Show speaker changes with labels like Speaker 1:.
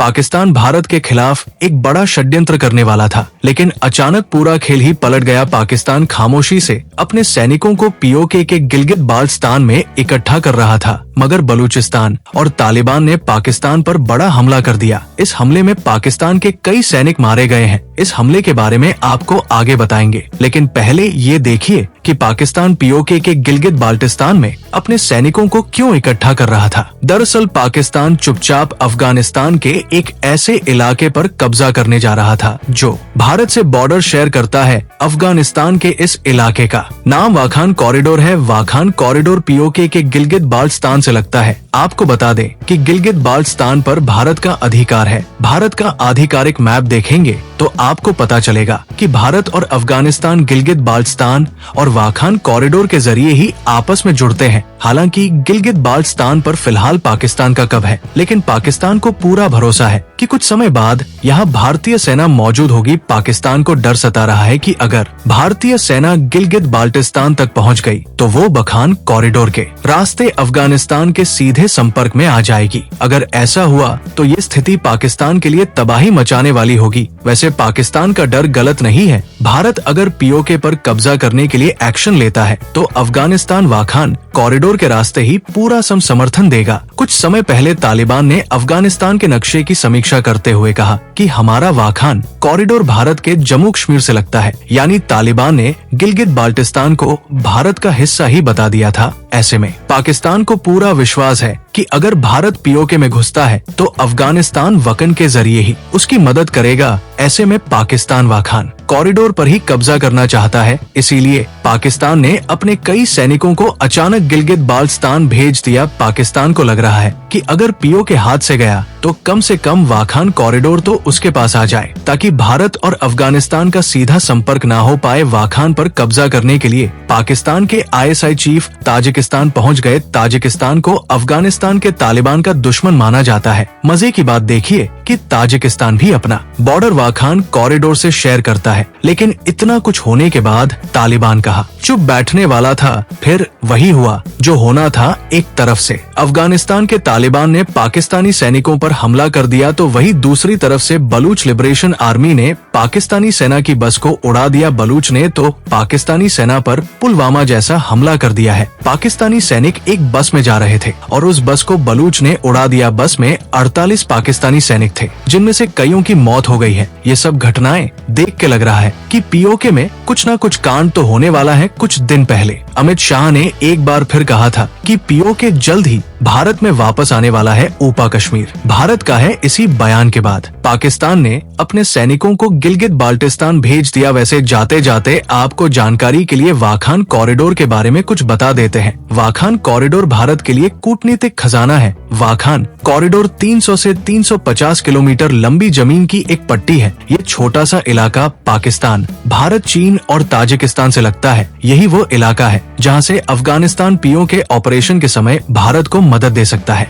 Speaker 1: पाकिस्तान भारत के खिलाफ एक बड़ा षड्यंत्र करने वाला था, लेकिन अचानक पूरा खेल ही पलट गया। पाकिस्तान खामोशी से अपने सैनिकों को पीओके के गिलगित बाल्टिस्तान में इकट्ठा कर रहा था, मगर बलूचिस्तान और तालिबान ने पाकिस्तान पर बड़ा हमला कर दिया। इस हमले में पाकिस्तान के कई सैनिक मारे गए हैं। इस हमले के बारे में आपको आगे बताएंगे, लेकिन पहले ये देखिए कि पाकिस्तान पीओके के गिलगित बाल्टिस्तान में अपने सैनिकों को क्यों इकट्ठा कर रहा था। दरअसल पाकिस्तान चुपचाप अफगानिस्तान के एक ऐसे इलाके पर कब्जा करने जा रहा था जो भारत से बॉर्डर शेयर करता है। अफगानिस्तान के इस इलाके का नाम वाखान कॉरिडोर है। वाखान कॉरिडोर पीओके के गिलगित बाल्टिस्तान से लगता है। आपको बता दें कि गिलगित बाल्टिस्तान पर भारत का अधिकार है। भारत का आधिकारिक मैप देखेंगे तो आपको पता चलेगा कि भारत और अफगानिस्तान गिलगित बाल्टिस्तान और वाखान कॉरिडोर के जरिए ही आपस में जुड़ते हैं। हालांकि गिलगित बाल्टिस्तान पर फिलहाल पाकिस्तान का कब्जा है, लेकिन पाकिस्तान को पूरा भरोसा है कि कुछ समय बाद यहाँ भारतीय सेना मौजूद होगी। पाकिस्तान को डर सता रहा है कि अगर भारतीय सेना गिलगित बाल्टिस्तान तक पहुँच गई तो वो वाखान कॉरिडोर के रास्ते अफगानिस्तान के सीधे संपर्क में आ जाएगी। अगर ऐसा हुआ तो ये स्थिति पाकिस्तान के लिए तबाही मचाने वाली होगी। वैसे पाकिस्तान का डर गलत नहीं है। भारत अगर पीओके पर कब्जा करने के लिए एक्शन लेता है तो अफगानिस्तान वाखान कॉरिडोर के रास्ते ही पूरा समर्थन देगा। कुछ समय पहले तालिबान ने अफगानिस्तान के नक्शे की समीक्षा करते हुए कहा कि हमारा वाखान कॉरिडोर भारत के जम्मू कश्मीर से लगता है, यानी तालिबान ने गिलगित बाल्टिस्तान को भारत का हिस्सा ही बता दिया था। ऐसे में पाकिस्तान को पूरा विश्वास है कि अगर भारत पीओके में घुसता है तो अफगानिस्तान वतन के जरिए ही उसकी मदद करेगा। ऐसे में पाकिस्तान वाखान कॉरिडोर पर ही कब्जा करना चाहता है। इसीलिए पाकिस्तान ने अपने कई सैनिकों को अचानक गिलगित बाल्टिस्तान भेज दिया। पाकिस्तान को लग रहा है कि अगर पीओके हाथ से गया तो कम से कम वाखान कॉरिडोर तो उसके पास आ जाए, ताकि भारत और अफगानिस्तान का सीधा संपर्क ना हो पाए। वाखान पर कब्जा करने के लिए पाकिस्तान के आईएसआई चीफ ताजिकिस्तान पहुंच गए। ताजिकिस्तान को अफगानिस्तान के तालिबान का दुश्मन माना जाता है। मजे की बात देखिए कि ताजिकिस्तान भी अपना बॉर्डर वाखान कॉरिडोर से शेयर करता है, लेकिन इतना कुछ होने के बाद तालिबान कहा चुप बैठने वाला था। फिर वही हुआ जो होना था। एक तरफ से अफगानिस्तान के तालिबान ने पाकिस्तानी सैनिकों पर हमला कर दिया, तो वही दूसरी तरफ से बलूच लिबरेशन आर्मी ने पाकिस्तानी सेना की बस को उड़ा दिया। बलूच ने तो पाकिस्तानी सेना पर पुलवामा जैसा हमला कर दिया है। पाकिस्तानी सैनिक एक बस में जा रहे थे और उस बस को बलूच ने उड़ा दिया। बस में 48 पाकिस्तानी सैनिक थे, जिनमें से कईयों की मौत हो गई है। ये सब घटनाएं देख के लग रहा है कि पीओके में कुछ न कुछ कांड तो होने वाला है। कुछ दिन पहले अमित शाह ने एक बार फिर कहा था कि पीओके जल्द ही भारत में वापस आने वाला है। ऊपा कश्मीर भारत का है। इसी बयान के बाद पाकिस्तान ने अपने सैनिकों को गिलगित बाल्टिस्तान भेज दिया। वैसे जाते जाते आपको जानकारी के लिए वाखान कॉरिडोर के बारे में कुछ बता देते हैं। वाखान कॉरिडोर भारत के लिए कूटनीतिक खजाना है। वाखान कॉरिडोर 300 से 350 किलोमीटर लंबी जमीन की एक पट्टी है। ये छोटा सा इलाका पाकिस्तान, भारत, चीन और ताजिकिस्तान से लगता है। यही वो इलाका है जहाँ से अफगानिस्तान पीओके ऑपरेशन के समय भारत को मदद दे सकता है।